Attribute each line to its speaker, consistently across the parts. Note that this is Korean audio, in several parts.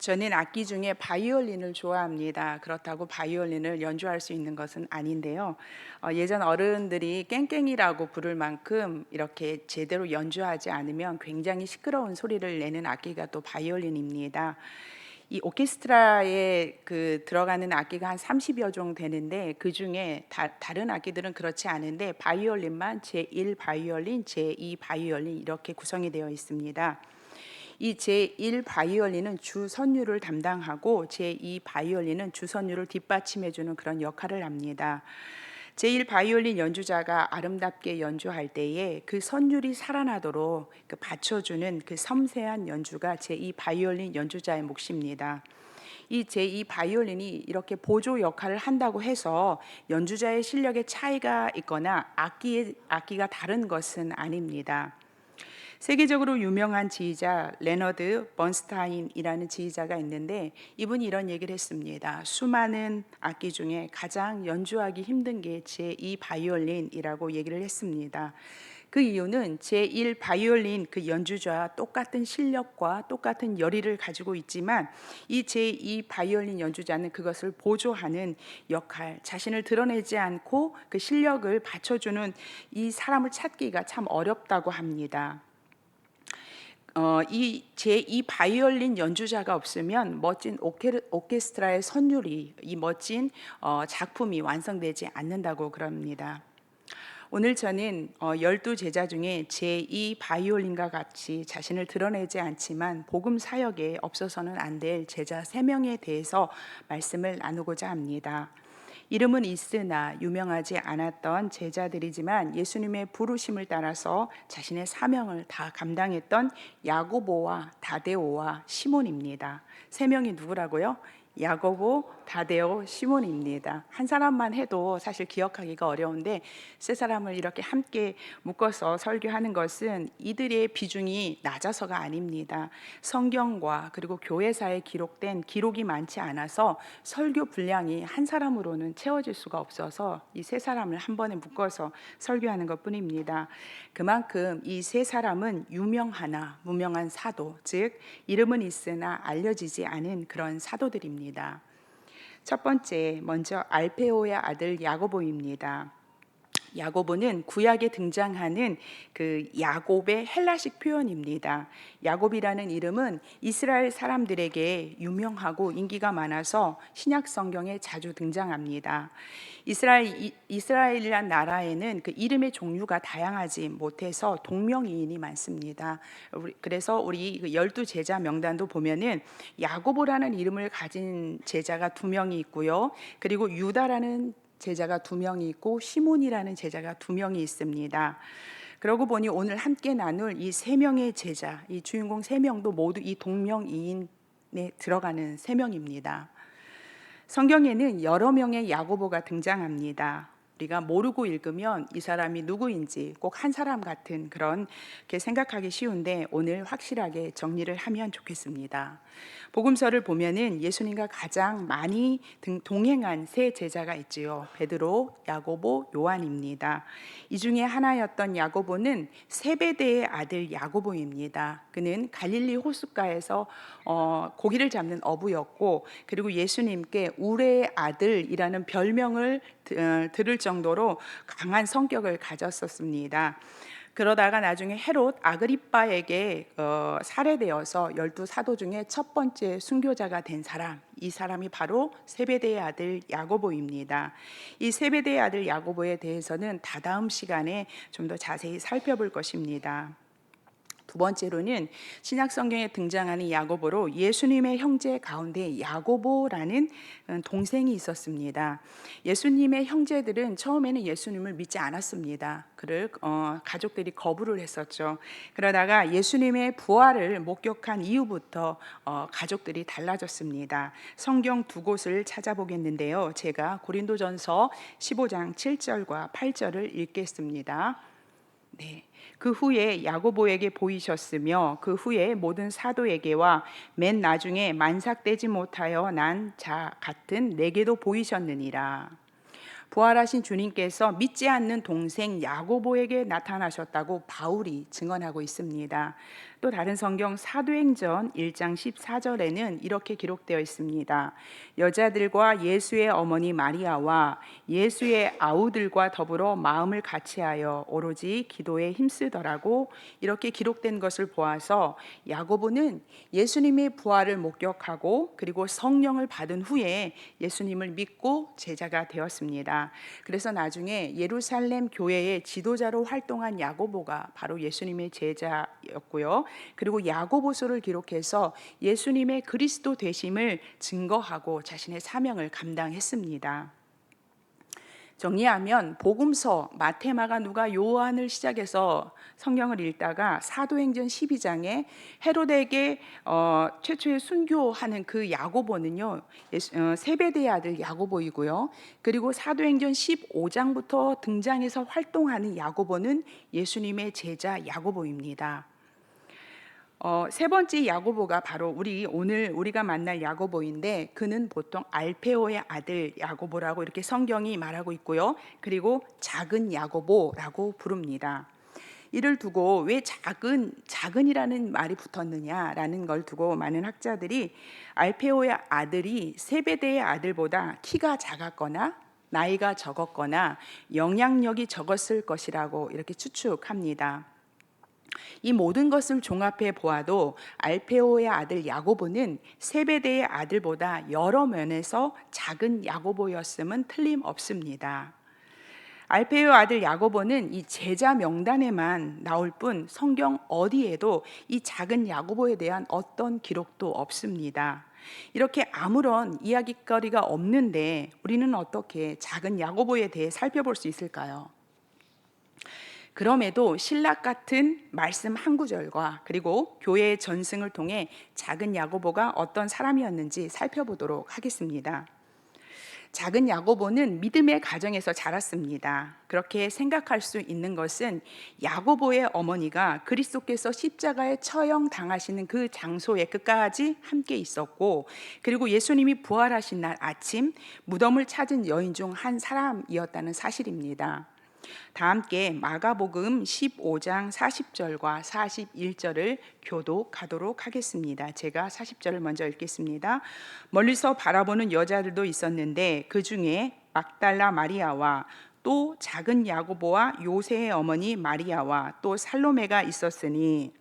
Speaker 1: 저는 악기 중에 바이올린을 좋아합니다. 그렇다고 바이올린을 연주할 수 있는 것은 아닌데요. 예전 어른들이 깽깽이라고 부를 만큼 이렇게 제대로 연주하지 않으면 굉장히 시끄러운 소리를 내는 악기가 또 바이올린입니다. 이 오케스트라에 들어가는 악기가 한 30여 종 되는데 그 중에 다른 악기들은 그렇지 않은데 바이올린만 제1 바이올린, 제2 바이올린 이렇게 구성이 되어 있습니다. 이 제1 바이올린은 주선율을 담당하고 제2 바이올린은 주선율을 뒷받침해 주는 그런 역할을 합니다. 제1 바이올린 연주자가 아름답게 연주할 때에 그 선율이 살아나도록 받쳐주는 그 섬세한 연주가 제2 바이올린 연주자의 몫입니다. 이 제2 바이올린이 이렇게 보조 역할을 한다고 해서 연주자의 실력에 차이가 있거나 악기가 다른 것은 아닙니다. 세계적으로 유명한 지휘자 레너드 번스타인이라는 지휘자가 있는데 이분이 이런 얘기를 했습니다. 수많은 악기 중에 가장 연주하기 힘든 게 제2 바이올린이라고 얘기를 했습니다. 그 이유는 제1 바이올린 그 연주자와 똑같은 실력과 똑같은 열의를 가지고 있지만 이 제2 바이올린 연주자는 그것을 보조하는 역할, 자신을 드러내지 않고 그 실력을 받쳐주는 이 사람을 찾기가 참 어렵다고 합니다. 이 제2 바이올린 연주자가 없으면 멋진 오케스트라의 선율이 이 멋진 작품이 완성되지 않는다고 그럽니다. 오늘 저는 12제자 중에 제2 바이올린과 같이 자신을 드러내지 않지만 복음 사역에 없어서는 안 될 제자 3명에 대해서 말씀을 나누고자 합니다. 이름은 있으나 유명하지 않았던 제자들이지만 예수님의 부르심을 따라서 자신의 사명을 다 감당했던 야고보와 다데오와 시몬입니다. 3명이 누구라고요? 야고보, 다데오, 시몬입니다. 한 사람만 해도 사실 기억하기가 어려운데 세 사람을 이렇게 함께 묶어서 설교하는 것은 이들의 비중이 낮아서가 아닙니다. 성경과 그리고 교회사에 기록된 기록이 많지 않아서 설교 분량이 한 사람으로는 채워질 수가 없어서 이 세 사람을 한 번에 묶어서 설교하는 것뿐입니다. 그만큼 이 세 사람은 유명하나 무명한 사도, 즉 이름은 있으나 알려지지 않은 그런 사도들입니다. 첫 번째, 먼저 알페오의 아들 야고보입니다. 야고보는 구약에 등장하는 그 야곱의 헬라식 표현입니다. 야곱이라는 이름은 이스라엘 사람들에게 유명하고 인기가 많아서 신약 성경에 자주 등장합니다. 이스라엘이란 나라에는 그 이름의 종류가 다양하지 못해서 동명이인이 많습니다. 그래서 우리 12제자 명단도 보면은 야고보라는 이름을 가진 제자가 2명이 있고요. 그리고 유다라는 제자가 2명이 있고 시몬이라는 제자가 2명이 있습니다. 그러고 보니 오늘 함께 나눌 이 3명의 제자, 이 주인공 3명도 모두 이 동명이인에 들어가는 3명입니다. 성경에는 여러 명의 야고보가 등장합니다. 우리가 모르고 읽으면 이 사람이 누구인지 꼭 한 사람 같은 그렇게 생각하기 쉬운데 오늘 확실하게 정리를 하면 좋겠습니다. 복음서를 보면은 예수님과 가장 많이 동행한 3 제자가 있지요. 베드로, 야고보, 요한입니다. 이 중에 하나였던 야고보는 세베대의 아들 야고보입니다. 그는 갈릴리 호숫가에서 고기를 잡는 어부였고 그리고 예수님께 우레의 아들이라는 별명을 들을 정도로 강한 성격을 가졌었습니다. 그러다가 나중에 헤롯 아그리빠에게 살해되어서 12사도 중에 첫 번째 순교자가 된 사람, 이 사람이 바로 세베대의 아들 야고보입니다. 이 세베대의 아들 야고보에 대해서는 다다음 시간에 좀 더 자세히 살펴볼 것입니다. 두 번째로는 신약 성경에 등장하는 야고보로 예수님의 형제 가운데 야고보라는 동생이 있었습니다. 예수님의 형제들은 처음에는 예수님을 믿지 않았습니다. 그를 가족들이 거부를 했었죠. 그러다가 예수님의 부활을 목격한 이후부터 가족들이 달라졌습니다. 성경 2곳을 찾아보겠는데요. 제가 고린도전서 15장 7절과 8절을 읽겠습니다. 네. 그 후에 야고보에게 보이셨으며 그 후에 모든 사도에게와 맨 나중에 만삭되지 못하여 난 자 같은 내게도 보이셨느니라. 부활하신 주님께서 믿지 않는 동생 야고보에게 나타나셨다고 바울이 증언하고 있습니다. 또 다른 성경 사도행전 1장 14절에는 이렇게 기록되어 있습니다. 여자들과 예수의 어머니 마리아와 예수의 아우들과 더불어 마음을 같이하여 오로지 기도에 힘쓰더라고 이렇게 기록된 것을 보아서 야고보는 예수님의 부활을 목격하고 그리고 성령을 받은 후에 예수님을 믿고 제자가 되었습니다. 그래서 나중에 예루살렘 교회의 지도자로 활동한 야고보가 바로 예수님의 제자였고요. 그리고 야고보서를 기록해서 예수님의 그리스도 되심을 증거하고 자신의 사명을 감당했습니다. 정리하면 복음서 마태, 마가, 누가, 요한을 시작해서 성경을 읽다가 사도행전 12장에 헤로데에게 최초의 순교하는 그 야고보는요 세베대의 아들 야고보이고요. 그리고 사도행전 15장부터 등장해서 활동하는 야고보는 예수님의 제자 야고보입니다. 세 번째 야고보가 바로 오늘 우리가 만날 야고보인데 그는 보통 알페오의 아들 야고보라고 이렇게 성경이 말하고 있고요. 그리고 작은 야고보라고 부릅니다. 이를 두고 왜 작은이라는 말이 붙었느냐라는 걸 두고 많은 학자들이 알페오의 아들이 세베대의 아들보다 키가 작았거나 나이가 적었거나 영향력이 적었을 것이라고 이렇게 추측합니다. 이 모든 것을 종합해 보아도 알페오의 아들 야고보는 세베대의 아들보다 여러 면에서 작은 야고보였음은 틀림없습니다. 알페오의 아들 야고보는 이 제자 명단에만 나올 뿐 성경 어디에도 이 작은 야고보에 대한 어떤 기록도 없습니다. 이렇게 아무런 이야기거리가 없는데 우리는 어떻게 작은 야고보에 대해 살펴볼 수 있을까요? 그럼에도 신락 같은 말씀 한 구절과 그리고 교회의 전승을 통해 작은 야고보가 어떤 사람이었는지 살펴보도록 하겠습니다. 작은 야고보는 믿음의 가정에서 자랐습니다. 그렇게 생각할 수 있는 것은 야고보의 어머니가 그리스도께서 십자가에 처형당하시는 그 장소에 끝까지 함께 있었고 그리고 예수님이 부활하신 날 아침 무덤을 찾은 여인 중 한 사람이었다는 사실입니다. 다 함께 마가복음 15장 40절과 41절을 교독하도록 하겠습니다. 제가 40절을 먼저 읽겠습니다. 멀리서 바라보는 여자들도 있었는데 그 중에 막달라 마리아와 또 작은 야고보와 요새의 어머니 마리아와 또 살로메가 있었으니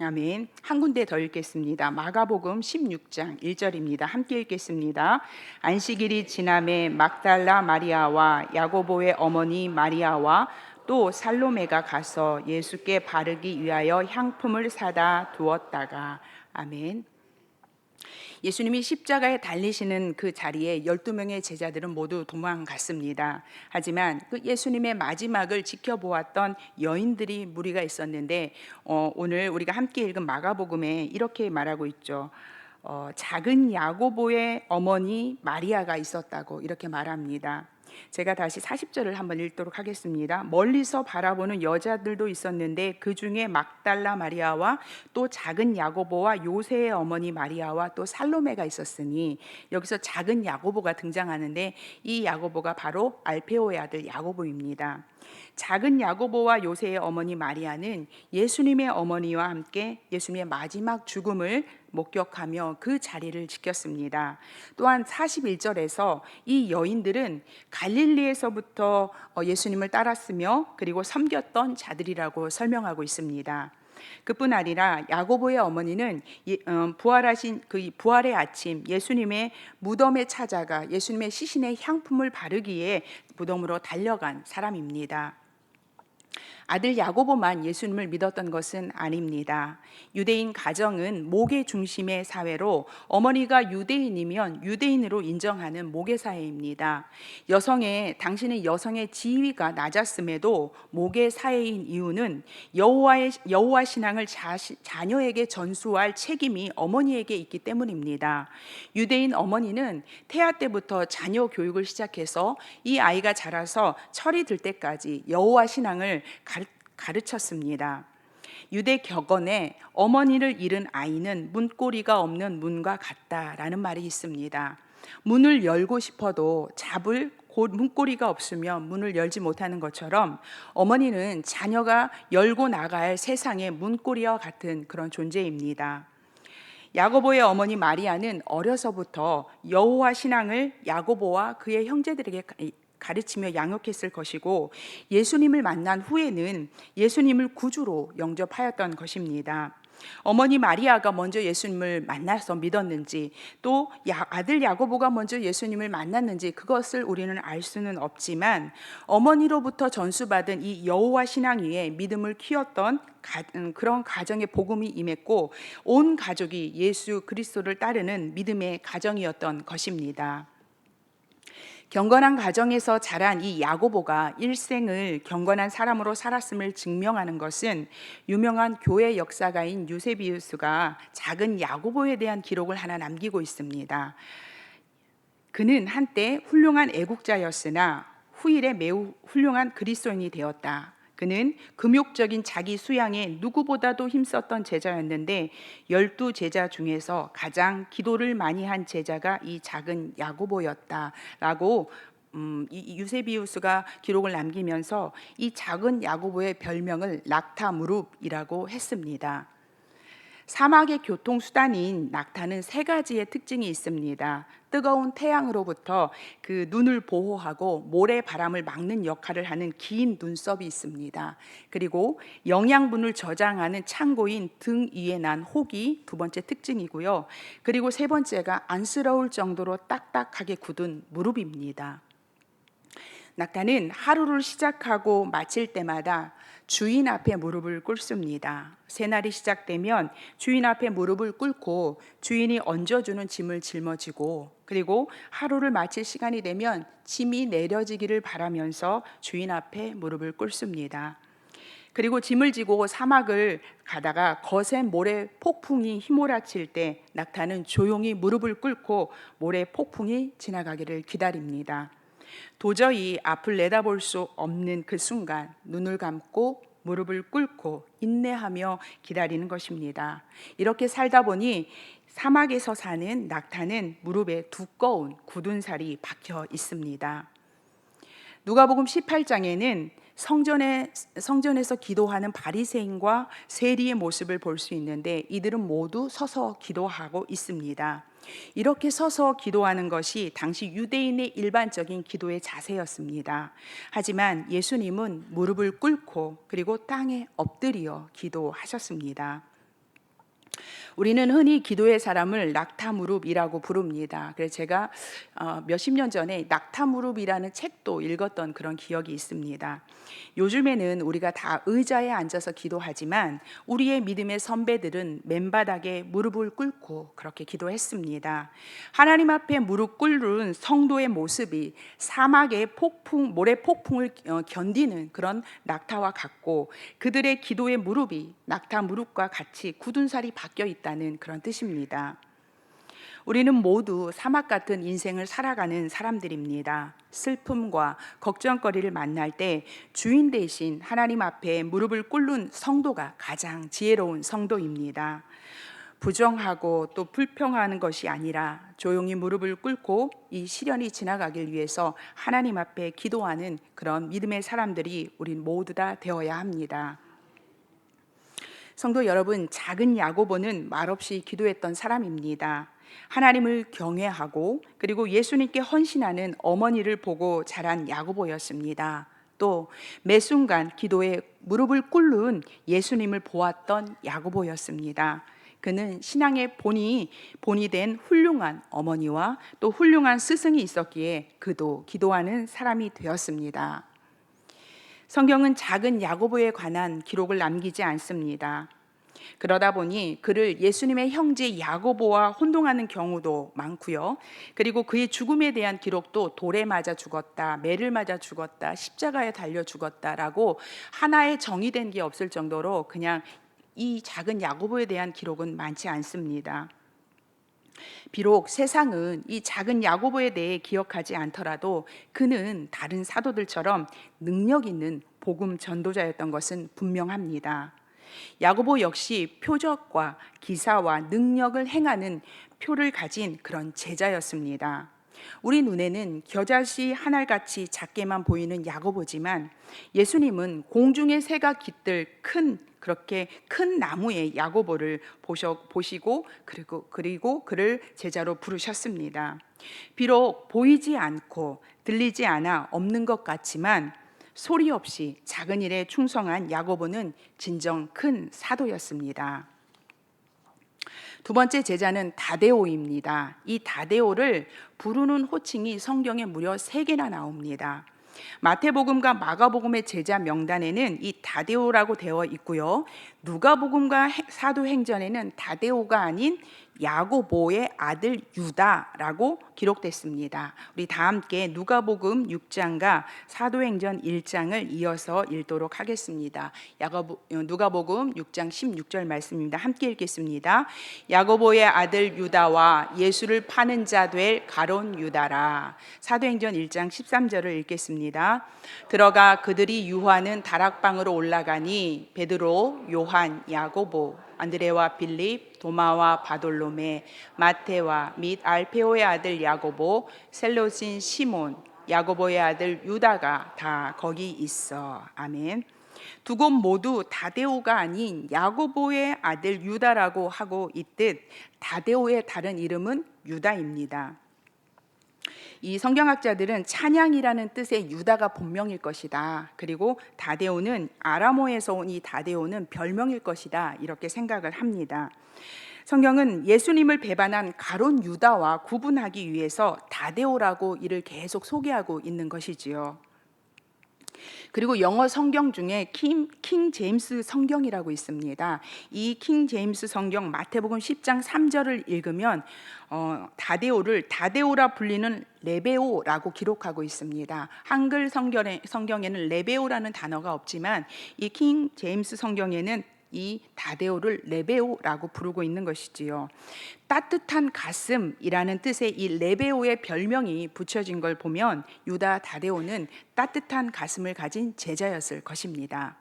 Speaker 1: 아멘. 한 군데 더 읽겠습니다. 마가복음 16장 1절입니다. 함께 읽겠습니다. 안식일이 지남에 막달라 마리아와 야고보의 어머니 마리아와 또 살로메가 가서 예수께 바르기 위하여 향품을 사다 두었다가 아멘. 예수님이 십자가에 달리시는 그 자리에 12명의 제자들은 모두 도망갔습니다. 하지만 그 예수님의 마지막을 지켜보았던 여인들이 무리가 있었는데 오늘 우리가 함께 읽은 마가복음에 이렇게 말하고 있죠. 작은 야고보의 어머니 마리아가 있었다고 이렇게 말합니다. 제가 다시 40절을 한번 읽도록 하겠습니다. 멀리서 바라보는 여자들도 있었는데 그 중에 막달라 마리아와 또 작은 야고보와 요새의 어머니 마리아와 또 살로메가 있었으니 여기서 작은 야고보가 등장하는데 이 야고보가 바로 알페오의 아들 야고보입니다. 작은 야고보와 요새의 어머니 마리아는 예수님의 어머니와 함께 예수님의 마지막 죽음을 목격하며 그 자리를 지켰습니다. 또한 41절에서 이 여인들은 갈릴리에서부터 예수님을 따랐으며 그리고 섬겼던 자들이라고 설명하고 있습니다. 그뿐 아니라 야고보의 어머니는 부활하신 그 부활의 아침 예수님의 무덤에 찾아가 예수님의 시신에 향품을 바르기에 무덤으로 달려간 사람입니다. 아들 야고보만 예수님을 믿었던 것은 아닙니다. 유대인 가정은 목의 중심의 사회로 어머니가 유대인이면 유대인으로 인정하는 목의 사회입니다. 당신은 여성의 지위가 낮았음에도 목의 사회인 이유는 여호와 신앙을 자녀에게 전수할 책임이 어머니에게 있기 때문입니다. 유대인 어머니는 태아 때부터 자녀 교육을 시작해서 이 아이가 자라서 철이 들 때까지 여호와 신앙을 가르쳤습니다. 유대 격언에 어머니를 잃은 아이는 문고리가 없는 문과 같다라는 말이 있습니다. 문을 열고 싶어도 잡을 문고리가 없으면 문을 열지 못하는 것처럼 어머니는 자녀가 열고 나갈 세상의 문고리와 같은 그런 존재입니다. 야고보의 어머니 마리아는 어려서부터 여호와 신앙을 야고보와 그의 형제들에게 가르치며 양육했을 것이고, 예수님을 만난 후에는 예수님을 구주로 영접하였던 것입니다. 어머니 마리아가 먼저 예수님을 만나서 믿었는지, 또 아들 야고보가 먼저 예수님을 만났는지 그것을 우리는 알 수는 없지만, 어머니로부터 전수받은 이 여호와 신앙 위에 믿음을 키웠던 그런 가정의 복음이 임했고, 온 가족이 예수 그리스도를 따르는 믿음의 가정이었던 것입니다. 경건한 가정에서 자란 이 야고보가 일생을 경건한 사람으로 살았음을 증명하는 것은 유명한 교회 역사가인 유세비우스가 작은 야고보에 대한 기록을 하나 남기고 있습니다. 그는 한때 훌륭한 애국자였으나 후일에 매우 훌륭한 그리스도인이 되었다. 그는 금욕적인 자기 수양에 누구보다도 힘썼던 제자였는데 12제자 중에서 가장 기도를 많이 한 제자가 이 작은 야고보였다라고 유세비우스가 기록을 남기면서 이 작은 야고보의 별명을 낙타무릎이라고 했습니다. 사막의 교통수단인 낙타는 세 가지의 특징이 있습니다. 뜨거운 태양으로부터 그 눈을 보호하고 모래바람을 막는 역할을 하는 긴 눈썹이 있습니다. 그리고 영양분을 저장하는 창고인 등 위에 난 혹이 두 번째 특징이고요. 그리고 세 번째가 안쓰러울 정도로 딱딱하게 굳은 무릎입니다. 낙타는 하루를 시작하고 마칠 때마다 주인 앞에 무릎을 꿇습니다. 새날이 시작되면 주인 앞에 무릎을 꿇고 주인이 얹어주는 짐을 짊어지고, 그리고 하루를 마칠 시간이 되면 짐이 내려지기를 바라면서 주인 앞에 무릎을 꿇습니다. 그리고 짐을 지고 사막을 가다가 거센 모래 폭풍이 휘몰아칠 때 낙타는 조용히 무릎을 꿇고 모래 폭풍이 지나가기를 기다립니다. 도저히 앞을 내다볼 수 없는 그 순간 눈을 감고 무릎을 꿇고 인내하며 기다리는 것입니다. 이렇게 살다 보니 사막에서 사는 낙타는 무릎에 두꺼운 굳은 살이 박혀 있습니다. 누가복음 18장에는 성전에서 기도하는 바리새인과 세리의 모습을 볼 수 있는데, 이들은 모두 서서 기도하고 있습니다. 이렇게 서서 기도하는 것이 당시 유대인의 일반적인 기도의 자세였습니다. 하지만 예수님은 무릎을 꿇고 그리고 땅에 엎드려 기도하셨습니다. 우리는 흔히 기도의 사람을 낙타무릎이라고 부릅니다. 그래서 제가 몇십 년 전에 낙타무릎이라는 책도 읽었던 그런 기억이 있습니다. 요즘에는 우리가 다 의자에 앉아서 기도하지만 우리의 믿음의 선배들은 맨바닥에 무릎을 꿇고 그렇게 기도했습니다. 하나님 앞에 무릎 꿇는 성도의 모습이 사막의 모래 폭풍을 견디는 그런 낙타와 같고, 그들의 기도의 무릎이 낙타 무릎과 같이 굳은 살이 박혀 있다는 그런 뜻입니다. 우리는 모두 사막 같은 인생을 살아가는 사람들입니다. 슬픔과 걱정거리를 만날 때 주인 대신 하나님 앞에 무릎을 꿇는 성도가 가장 지혜로운 성도입니다. 부정하고 또 불평하는 것이 아니라 조용히 무릎을 꿇고 이 시련이 지나가길 위해서 하나님 앞에 기도하는 그런 믿음의 사람들이 우린 모두 다 되어야 합니다. 성도 여러분, 작은 야고보는 말없이 기도했던 사람입니다. 하나님을 경외하고 그리고 예수님께 헌신하는 어머니를 보고 자란 야고보였습니다. 또 매 순간 기도에 무릎을 꿇는 예수님을 보았던 야고보였습니다. 그는 신앙의 본이 된 훌륭한 어머니와 또 훌륭한 스승이 있었기에 그도 기도하는 사람이 되었습니다. 성경은 작은 야고보에 관한 기록을 남기지 않습니다. 그러다 보니 그를 예수님의 형제 야고보와 혼동하는 경우도 많고요. 그리고 그의 죽음에 대한 기록도 돌에 맞아 죽었다, 매를 맞아 죽었다, 십자가에 달려 죽었다라고 하나의 정의된 게 없을 정도로 그냥 이 작은 야고보에 대한 기록은 많지 않습니다. 비록 세상은 이 작은 야고보에 대해 기억하지 않더라도 그는 다른 사도들처럼 능력 있는 복음 전도자였던 것은 분명합니다. 야고보 역시 표적과 기사와 능력을 행하는 표를 가진 그런 제자였습니다. 우리 눈에는 겨자씨 한 알같이 작게만 보이는 야고보지만 예수님은 공중의 새가 깃들 그렇게 큰 나무의 야고보를 보시고 그리고 그를 제자로 부르셨습니다. 비록 보이지 않고 들리지 않아 없는 것 같지만 소리 없이 작은 일에 충성한 야고보는 진정 큰 사도였습니다. 두 번째 제자는 다데오입니다. 이 다데오를 부르는 호칭이 성경에 무려 3개나 나옵니다. 마태복음과 마가복음의 제자 명단에는 이 다데오라고 되어 있고요. 누가복음과 사도행전에는 다데오가 아닌 야고보의 아들 유다라고 기록됐습니다. 우리 다 함께 누가복음 6장과 사도행전 1장을 이어서 읽도록 하겠습니다. 누가복음 6장 16절 말씀입니다. 함께 읽겠습니다. 야고보의 아들 유다와 예수를 파는 자 될 가론 유다라. 사도행전 1장 13절을 읽겠습니다. 들어가 그들이 유하는 다락방으로 올라가니 베드로, 요한, 야고보, 안드레와 빌립, 도마와 바돌로메, 마테와 및 알페오의 아들 야고보, 셀로신 시몬, 야고보의 아들 유다가 다 거기 있어. 아멘. 두 곳 모두 다데오가 아닌 야고보의 아들 유다라고 하고 있듯 다데오의 다른 이름은 유다입니다. 이 성경학자들은 찬양이라는 뜻의 유다가 본명일 것이다. 그리고 다데오는 아람어에서 온 이 다데오는 별명일 것이다. 이렇게 생각을 합니다. 성경은 예수님을 배반한 가론 유다와 구분하기 위해서 다데오라고 이를 계속 소개하고 있는 것이지요. 그리고 영어 성경 중에 킹 제임스 성경이라고 있습니다. 이 킹 제임스 성경 마태복음 10장 3절을 읽으면 다데오를 다데오라 불리는 레베오라고 기록하고 있습니다. 한글 성경에는 레베오라는 단어가 없지만 이 킹 제임스 성경에는 이 다데오를 레베오라고 부르고 있는 것이지요. 따뜻한 가슴이라는 뜻의 이 레베오의 별명이 붙여진 걸 보면 유다 다데오는 따뜻한 가슴을 가진 제자였을 것입니다.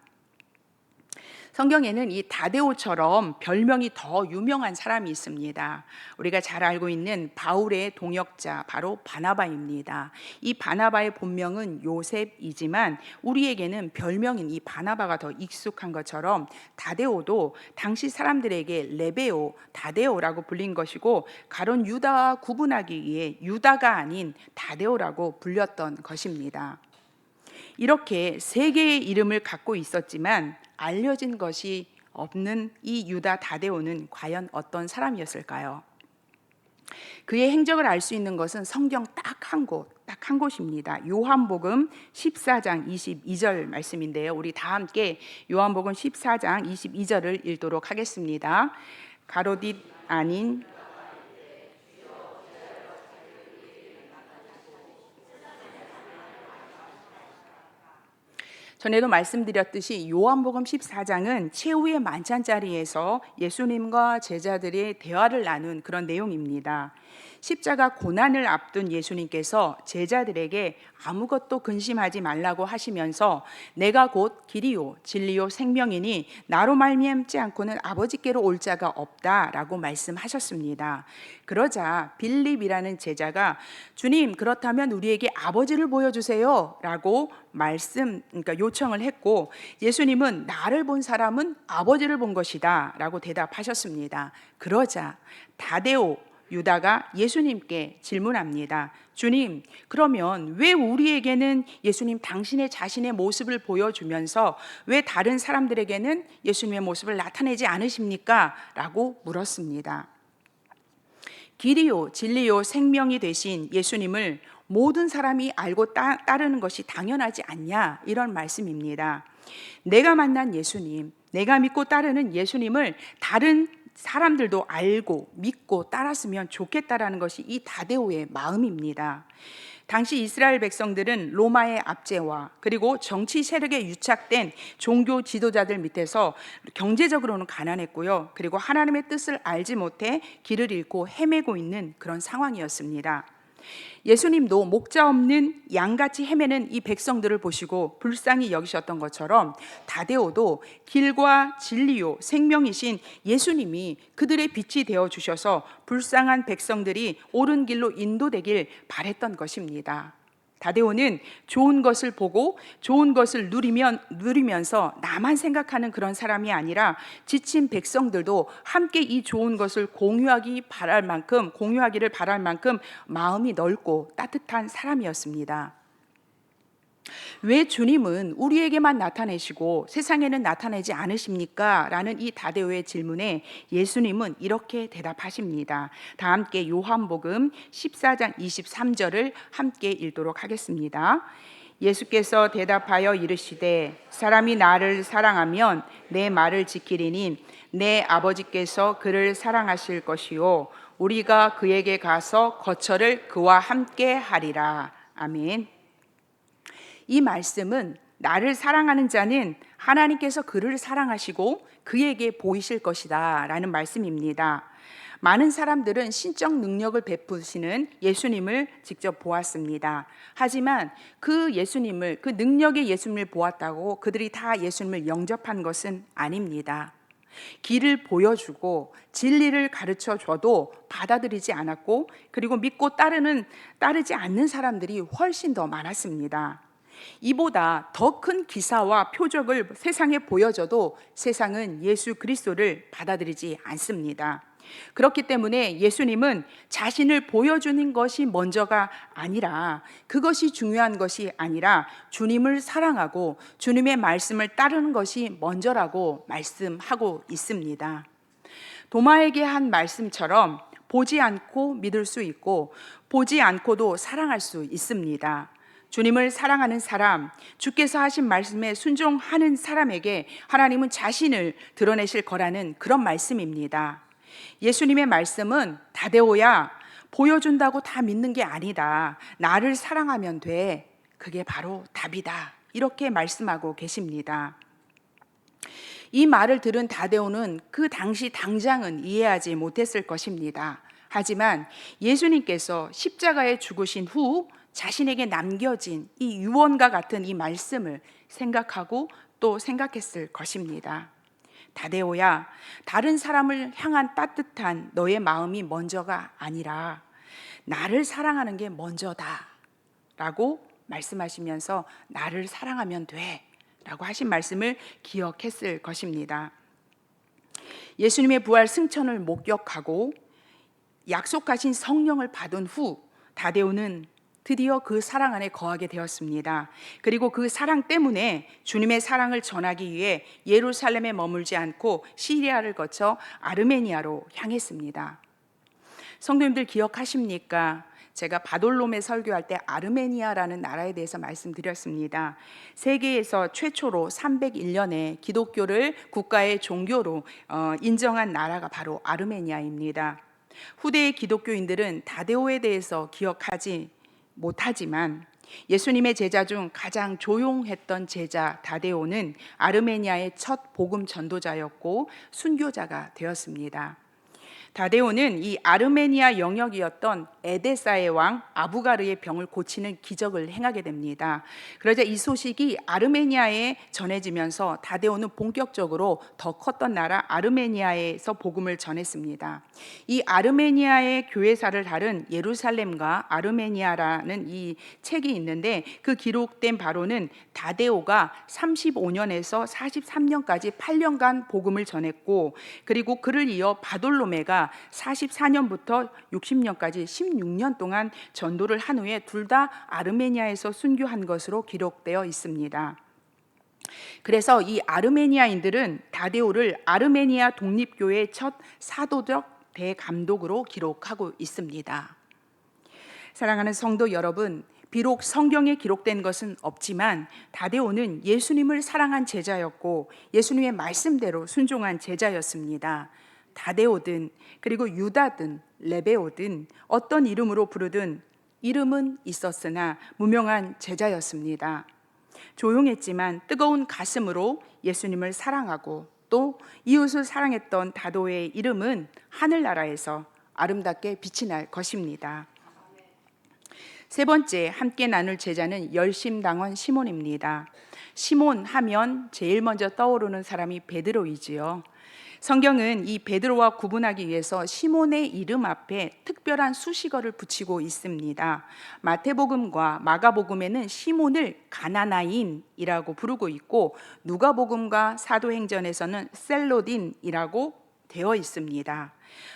Speaker 1: 성경에는 이 다데오처럼 별명이 더 유명한 사람이 있습니다. 우리가 잘 알고 있는 바울의 동역자 바로 바나바입니다. 이 바나바의 본명은 요셉이지만 우리에게는 별명인 이 바나바가 더 익숙한 것처럼 다데오도 당시 사람들에게 레베오, 다데오라고 불린 것이고 가론 유다와 구분하기 위해 유다가 아닌 다데오라고 불렸던 것입니다. 이렇게 3개의 이름을 갖고 있었지만 알려진 것이 없는 이 유다 다데오는 과연 어떤 사람이었을까요? 그의 행적을 알 수 있는 것은 성경 딱 한 곳입니다. 요한복음 14장 22절 말씀인데요. 우리 다 함께 요한복음 14장 22절을 읽도록 하겠습니다. 가로딧 아닌 전에도 말씀드렸듯이 요한복음 14장은 최후의 만찬자리에서 예수님과 제자들의 대화를 나눈 그런 내용입니다. 십자가 고난을 앞둔 예수님께서 제자들에게 아무것도 근심하지 말라고 하시면서 내가 곧 길이요 진리요 생명이니 나로 말미암지 않고는 아버지께로 올 자가 없다라고 말씀하셨습니다. 그러자 빌립이라는 제자가 주님 그렇다면 우리에게 아버지를 보여주세요라고 그러니까 요청을 했고 예수님은 나를 본 사람은 아버지를 본 것이다라고 대답하셨습니다. 그러자 다데오 유다가 예수님께 질문합니다. 주님, 그러면 왜 우리에게는 예수님 당신의 자신의 모습을 보여주면서 왜 다른 사람들에게는 예수님의 모습을 나타내지 않으십니까? 라고 물었습니다. 길이요, 진리요, 생명이 되신 예수님을 모든 사람이 알고 따르는 것이 당연하지 않냐? 이런 말씀입니다. 내가 만난 예수님, 내가 믿고 따르는 예수님을 다른 사람들도 알고 믿고 따랐으면 좋겠다라는 것이 이 다데오의 마음입니다. 당시 이스라엘 백성들은 로마의 압제와 그리고 정치 세력에 유착된 종교 지도자들 밑에서 경제적으로는 가난했고요. 그리고 하나님의 뜻을 알지 못해 길을 잃고 헤매고 있는 그런 상황이었습니다. 예수님도 목자 없는 양같이 헤매는 이 백성들을 보시고 불쌍히 여기셨던 것처럼 다데오도 길과 진리요 생명이신 예수님이 그들의 빛이 되어 주셔서 불쌍한 백성들이 옳은 길로 인도되길 바랬던 것입니다. 다데오는 좋은 것을 보고 좋은 것을 누리면서 나만 생각하는 그런 사람이 아니라 지친 백성들도 함께 이 좋은 것을 공유하기를 바랄 만큼 마음이 넓고 따뜻한 사람이었습니다. 왜 주님은 우리에게만 나타내시고 세상에는 나타내지 않으십니까? 라는 이 다데오의 질문에 예수님은 이렇게 대답하십니다. 다 함께 요한복음 14장 23절을 함께 읽도록 하겠습니다. 예수께서 대답하여 이르시되 사람이 나를 사랑하면 내 말을 지키리니 내 아버지께서 그를 사랑하실 것이요 우리가 그에게 가서 거처를 그와 함께 하리라. 아멘. 이 말씀은 나를 사랑하는 자는 하나님께서 그를 사랑하시고 그에게 보이실 것이다 라는 말씀입니다. 많은 사람들은 신적 능력을 베푸시는 예수님을 직접 보았습니다. 하지만 그 능력의 예수님을 보았다고 그들이 다 예수님을 영접한 것은 아닙니다. 길을 보여주고 진리를 가르쳐 줘도 받아들이지 않았고 그리고 믿고 따르지 않는 사람들이 훨씬 더 많았습니다. 이보다 더 큰 기사와 표적을 세상에 보여줘도 세상은 예수 그리스도를 받아들이지 않습니다. 그렇기 때문에 예수님은 자신을 보여주는 것이 먼저가 아니라 그것이 중요한 것이 아니라 주님을 사랑하고 주님의 말씀을 따르는 것이 먼저라고 말씀하고 있습니다. 도마에게 한 말씀처럼 보지 않고 믿을 수 있고 보지 않고도 사랑할 수 있습니다. 주님을 사랑하는 사람, 주께서 하신 말씀에 순종하는 사람에게 하나님은 자신을 드러내실 거라는 그런 말씀입니다. 예수님의 말씀은 다데오야, 보여준다고 다 믿는 게 아니다. 나를 사랑하면 돼. 그게 바로 답이다. 이렇게 말씀하고 계십니다. 이 말을 들은 다데오는 그 당시 당장은 이해하지 못했을 것입니다. 하지만 예수님께서 십자가에 죽으신 후 자신에게 남겨진 이 유언과 같은 이 말씀을 생각하고 또 생각했을 것입니다. 다데오야, 다른 사람을 향한 따뜻한 너의 마음이 먼저가 아니라 나를 사랑하는 게 먼저다 라고 말씀하시면서 나를 사랑하면 돼 라고 하신 말씀을 기억했을 것입니다. 예수님의 부활 승천을 목격하고 약속하신 성령을 받은 후 다데오는 드디어 그 사랑 안에 거하게 되었습니다. 그리고 그 사랑 때문에 주님의 사랑을 전하기 위해 예루살렘에 머물지 않고 시리아를 거쳐 아르메니아로 향했습니다. 성도님들 기억하십니까? 제가 바돌롬에 설교할 때 아르메니아라는 나라에 대해서 말씀드렸습니다. 세계에서 최초로 301년에 기독교를 국가의 종교로 인정한 나라가 바로 아르메니아입니다. 후대의 기독교인들은 다데오에 대해서 기억하지 못하지만 예수님의 제자 중 가장 조용했던 제자 다데오는 아르메니아의 첫 복음 전도자였고 순교자가 되었습니다. 다데오는 이 아르메니아 영역이었던 에데사의 왕 아부가르의 병을 고치는 기적을 행하게 됩니다. 그러자 이 소식이 아르메니아에 전해지면서 다데오는 본격적으로 더 컸던 나라 아르메니아에서 복음을 전했습니다. 이 아르메니아의 교회사를 다룬 예루살렘과 아르메니아라는 이 책이 있는데 그 기록된 바로는 다데오가 35년에서 43년까지 8년간 복음을 전했고 그리고 그를 이어 바돌로메가 44년부터 60년까지 16년 동안 전도를 한 후에 둘 다 아르메니아에서 순교한 것으로 기록되어 있습니다. 그래서 이 아르메니아인들은 다데오를 아르메니아 독립교회의 첫 사도적 대감독으로 기록하고 있습니다. 사랑하는 성도 여러분, 비록 성경에 기록된 것은 없지만 다데오는 예수님을 사랑한 제자였고 예수님의 말씀대로 순종한 제자였습니다. 다데오든 그리고 유다든 레베오든 어떤 이름으로 부르든 이름은 있었으나 무명한 제자였습니다. 조용했지만 뜨거운 가슴으로 예수님을 사랑하고 또 이웃을 사랑했던 다데오의 이름은 하늘나라에서 아름답게 빛이 날 것입니다. 세 번째 함께 나눌 제자는 열심당원 시몬입니다. 시몬 하면 제일 먼저 떠오르는 사람이 베드로이지요. 성경은 이 베드로와 구분하기 위해서 시몬의 이름 앞에 특별한 수식어를 붙이고 있습니다. 마태복음과 마가복음에는 시몬을 가나나인이라고 부르고 있고, 누가복음과 사도행전에서는 셀로딘이라고 되어 있습니다.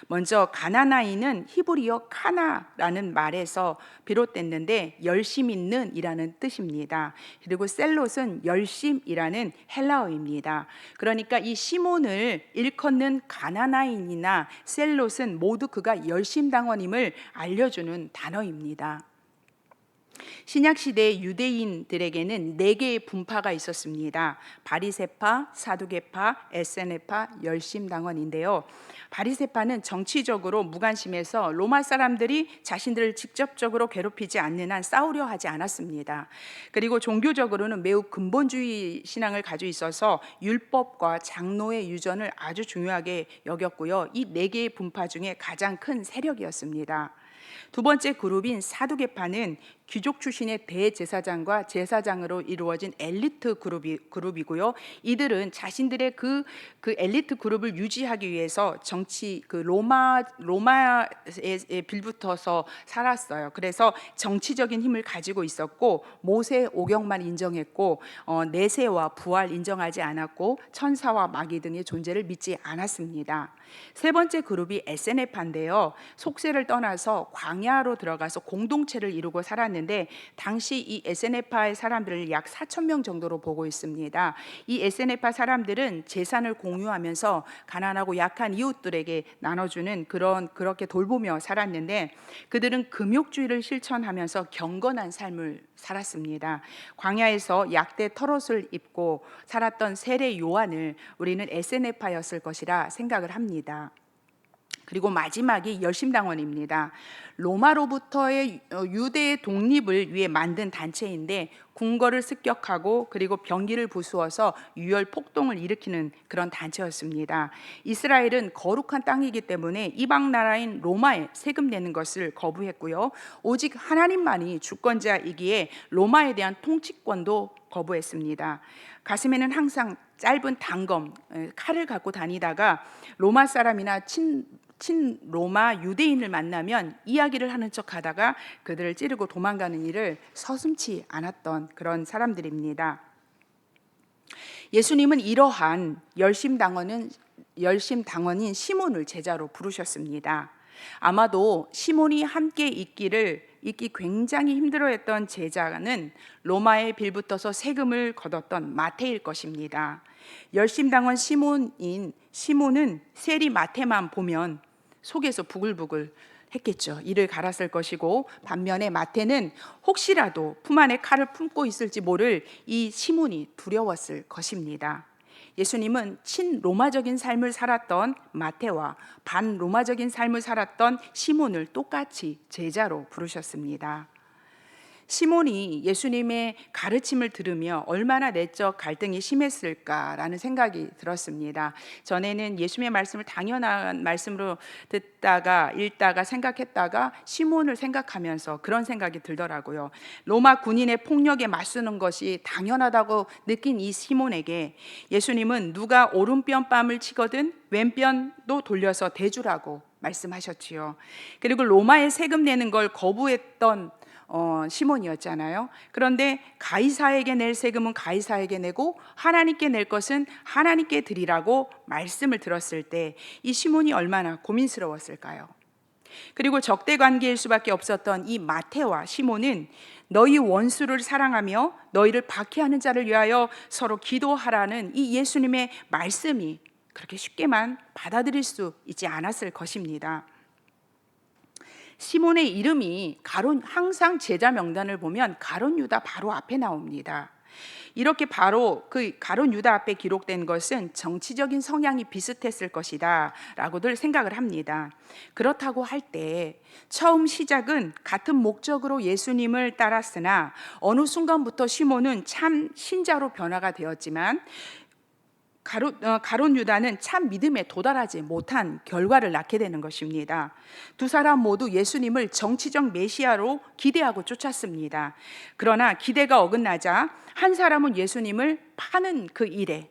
Speaker 1: 먼저 가나나인은 히브리어 카나라는 말에서 비롯됐는데 열심 있는 이라는 뜻입니다. 그리고 셀롯은 열심이라는 헬라어입니다. 그러니까 이 시몬을 일컫는 가나나인이나 셀롯은 모두 그가 열심당원임을 알려주는 단어입니다. 신약시대 유대인들에게는 4개의 분파가 있었습니다. 바리새파, 사두개파, 에세네파, 열심당원인데요. 바리새파는 정치적으로 무관심해서 로마 사람들이 자신들을 직접적으로 괴롭히지 않는 한 싸우려 하지 않았습니다. 그리고 종교적으로는 매우 근본주의 신앙을 가지고 있어서 율법과 장로의 유전을 아주 중요하게 여겼고요. 이 4개의 분파 중에 가장 큰 세력이었습니다. 두 번째 그룹인 사두개파는 귀족 출신의 대제사장과 제사장으로 이루어진 엘리트 그룹이고요. 이들은 자신들의 그 엘리트 그룹을 유지하기 위해서 정치 로마에 빌붙어서 살았어요. 그래서 정치적인 힘을 가지고 있었고, 모세 오경만 인정했고, 내세와 부활 인정하지 않았고, 천사와 마귀 등의 존재를 믿지 않았습니다. 세 번째 그룹이 에세네파인데요. 속세를 떠나서 광야로 들어가서 공동체를 이루고 살았는데, 당시 이 에세네파의 사람들을 약 4천 명 정도로 보고 있습니다. 이 에세네파 사람들은 재산을 공유하면서 가난하고 약한 이웃들에게 나눠주는 그렇게 돌보며 살았는데, 그들은 금욕주의를 실천하면서 경건한 삶을 살았습니다. 광야에서 약대 털옷을 입고 살았던 세례 요한을 우리는 에세네파였을 것이라 생각을 합니다. 그리고 마지막이 열심당원입니다. 로마로부터의 유대의 독립을 위해 만든 단체인데, 궁궐을 습격하고 그리고 병기를 부수어서 유혈 폭동을 일으키는 그런 단체였습니다. 이스라엘은 거룩한 땅이기 때문에 이방 나라인 로마에 세금 내는 것을 거부했고요. 오직 하나님만이 주권자이기에 로마에 대한 통치권도 거부했습니다. 가슴에는 항상 짧은 단검, 칼을 갖고 다니다가 로마 사람이나 친 로마 유대인을 만나면 이야기를 하는 척 하다가 그들을 찌르고 도망가는 일을 서슴지 않았던 그런 사람들입니다. 예수님은 이러한 열심당원인 시몬을 제자로 부르셨습니다. 아마도 시몬이 함께 있기 굉장히 힘들어했던 제자는 로마에 빌붙어서 세금을 거뒀던 마태일 것입니다. 열심당원 시몬은 세리 마태만 보면 속에서 부글부글 했겠죠. 이를 갈았을 것이고, 반면에 마태는 혹시라도 품 안에 칼을 품고 있을지 모를 이 시몬이 두려웠을 것입니다. 예수님은 친로마적인 삶을 살았던 마태와 반로마적인 삶을 살았던 시몬을 똑같이 제자로 부르셨습니다. 시몬이 예수님의 가르침을 들으며 얼마나 내적 갈등이 심했을까라는 생각이 들었습니다. 전에는 예수님의 말씀을 당연한 말씀으로 듣다가 읽다가 생각했다가 시몬을 생각하면서 그런 생각이 들더라고요. 로마 군인의 폭력에 맞서는 것이 당연하다고 느낀 이 시몬에게 예수님은 누가 오른편 뺨을 치거든 왼편도 돌려서 대주라고 말씀하셨지요. 그리고 로마에 세금 내는 걸 거부했던 시몬이었잖아요. 그런데 가이사에게 낼 세금은 가이사에게 내고 하나님께 낼 것은 하나님께 드리라고 말씀을 들었을 때 이 시몬이 얼마나 고민스러웠을까요? 그리고 적대 관계일 수밖에 없었던 이 마태와 시몬은 너희 원수를 사랑하며 너희를 박해하는 자를 위하여 서로 기도하라는 이 예수님의 말씀이 그렇게 쉽게만 받아들일 수 있지 않았을 것입니다. 시몬의 이름이 항상 제자 명단을 보면 가룟 유다 바로 앞에 나옵니다. 이렇게 바로 그 가룟 유다 앞에 기록된 것은 정치적인 성향이 비슷했을 것이다 라고들 생각을 합니다. 그렇다고 할 때 처음 시작은 같은 목적으로 예수님을 따랐으나 어느 순간부터 시몬은 참 신자로 변화가 되었지만 가룟 유다는 참 믿음에 도달하지 못한 결과를 낳게 되는 것입니다. 두 사람 모두 예수님을 정치적 메시아로 기대하고 쫓았습니다. 그러나 기대가 어긋나자 한 사람은 예수님을 파는 그 일에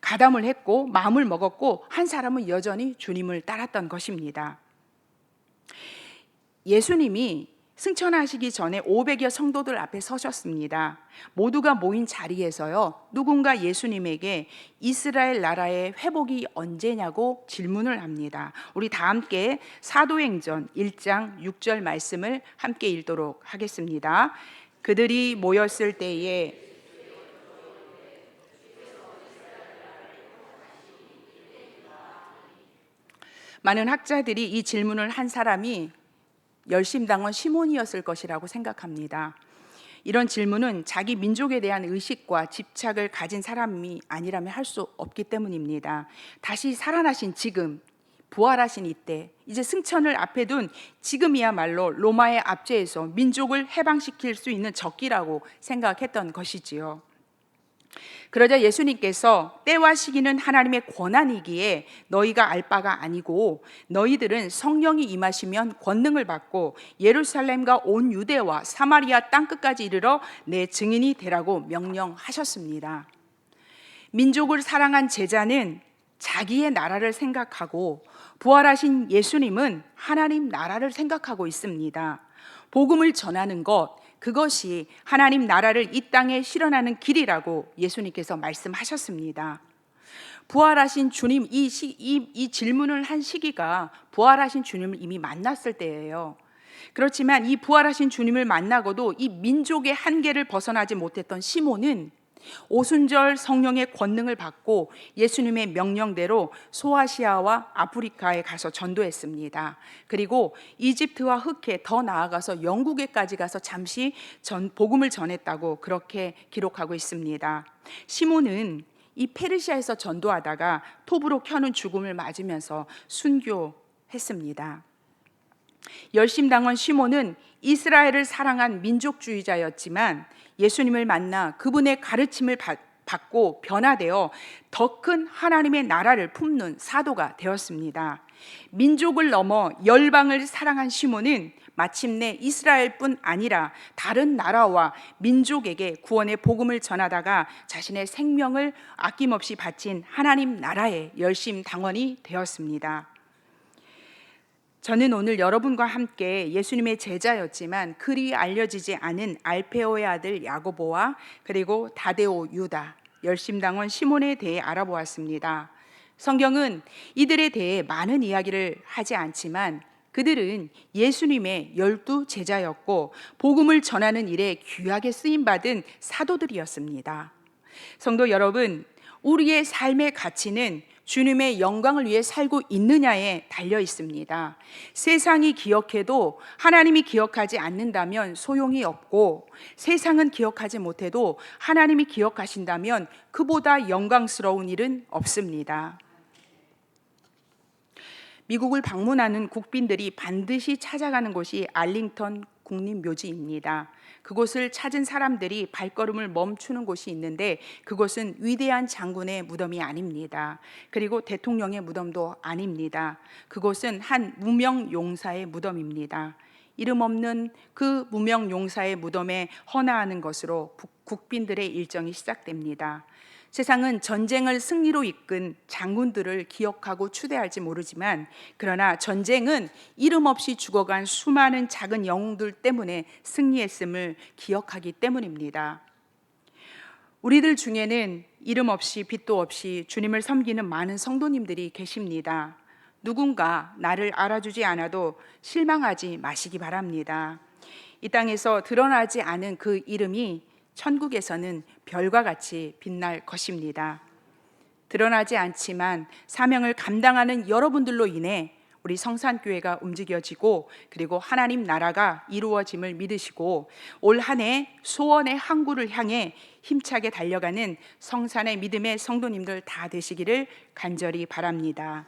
Speaker 1: 가담을 했고 마음을 먹었고, 한 사람은 여전히 주님을 따랐던 것입니다. 예수님이 승천하시기 전에 500여 성도들 앞에 서셨습니다. 모두가 모인 자리에서요, 누군가 예수님에게 이스라엘 나라의 회복이 언제냐고 질문을 합니다. 우리 다 함께 사도행전 1장 6절 말씀을 함께 읽도록 하겠습니다. 그들이 모였을 때에 많은 학자들이 이 질문을 한 사람이 열심당원 시몬이었을 것이라고 생각합니다. 이런 질문은 자기 민족에 대한 의식과 집착을 가진 사람이 아니라면 할 수 없기 때문입니다. 다시 살아나신 지금, 부활하신 이때, 이제 승천을 앞에 둔 지금이야말로 로마의 압제에서 민족을 해방시킬 수 있는 적기라고 생각했던 것이지요. 그러자 예수님께서 때와 시기는 하나님의 권한이기에 너희가 알 바가 아니고 너희들은 성령이 임하시면 권능을 받고 예루살렘과 온 유대와 사마리아 땅끝까지 이르러 내 증인이 되라고 명령하셨습니다. 민족을 사랑한 제자는 자기의 나라를 생각하고, 부활하신 예수님은 하나님 나라를 생각하고 있습니다. 복음을 전하는 것, 그것이 하나님 나라를 이 땅에 실현하는 길이라고 예수님께서 말씀하셨습니다. 부활하신 주님, 이 질문을 한 시기가 부활하신 주님을 이미 만났을 때예요. 그렇지만 이 부활하신 주님을 만나고도 이 민족의 한계를 벗어나지 못했던 시몬은 오순절 성령의 권능을 받고 예수님의 명령대로 소아시아와 아프리카에 가서 전도했습니다. 그리고 이집트와 흑해, 더 나아가서 영국에까지 가서 잠시 복음을 전했다고 그렇게 기록하고 있습니다. 시몬은 이 페르시아에서 전도하다가 톱으로 켜는 죽음을 맞으면서 순교했습니다. 열심당원 시몬은 이스라엘을 사랑한 민족주의자였지만 예수님을 만나 그분의 가르침을 받고 변화되어 더 큰 하나님의 나라를 품는 사도가 되었습니다. 민족을 넘어 열방을 사랑한 시몬은 마침내 이스라엘뿐 아니라 다른 나라와 민족에게 구원의 복음을 전하다가 자신의 생명을 아낌없이 바친 하나님 나라의 열심당원이 되었습니다. 저는 오늘 여러분과 함께 예수님의 제자였지만 그리 알려지지 않은 알페오의 아들 야고보와 그리고 다데오 유다, 열심당원 시몬에 대해 알아보았습니다. 성경은 이들에 대해 많은 이야기를 하지 않지만 그들은 예수님의 12 제자였고 복음을 전하는 일에 귀하게 쓰임받은 사도들이었습니다. 성도 여러분, 우리의 삶의 가치는 주님의 영광을 위해 살고 있느냐에 달려 있습니다. 세상이 기억해도 하나님이 기억하지 않는다면 소용이 없고, 세상은 기억하지 못해도 하나님이 기억하신다면 그보다 영광스러운 일은 없습니다. 미국을 방문하는 국빈들이 반드시 찾아가는 곳이 알링턴 국립묘지입니다. 그곳을 찾은 사람들이 발걸음을 멈추는 곳이 있는데 그곳은 위대한 장군의 무덤이 아닙니다. 그리고 대통령의 무덤도 아닙니다. 그곳은 한 무명 용사의 무덤입니다. 이름 없는 그 무명 용사의 무덤에 헌화하는 것으로 국빈들의 일정이 시작됩니다. 세상은 전쟁을 승리로 이끈 장군들을 기억하고 추대할지 모르지만, 그러나 전쟁은 이름 없이 죽어간 수많은 작은 영웅들 때문에 승리했음을 기억하기 때문입니다. 우리들 중에는 이름 없이 빛도 없이 주님을 섬기는 많은 성도님들이 계십니다. 누군가 나를 알아주지 않아도 실망하지 마시기 바랍니다. 이 땅에서 드러나지 않은 그 이름이 천국에서는 별과 같이 빛날 것입니다. 드러나지 않지만 사명을 감당하는 여러분들로 인해 우리 성산교회가 움직여지고 그리고 하나님 나라가 이루어짐을 믿으시고 올 한 해 소원의 항구를 향해 힘차게 달려가는 성산의 믿음의 성도님들 다 되시기를 간절히 바랍니다.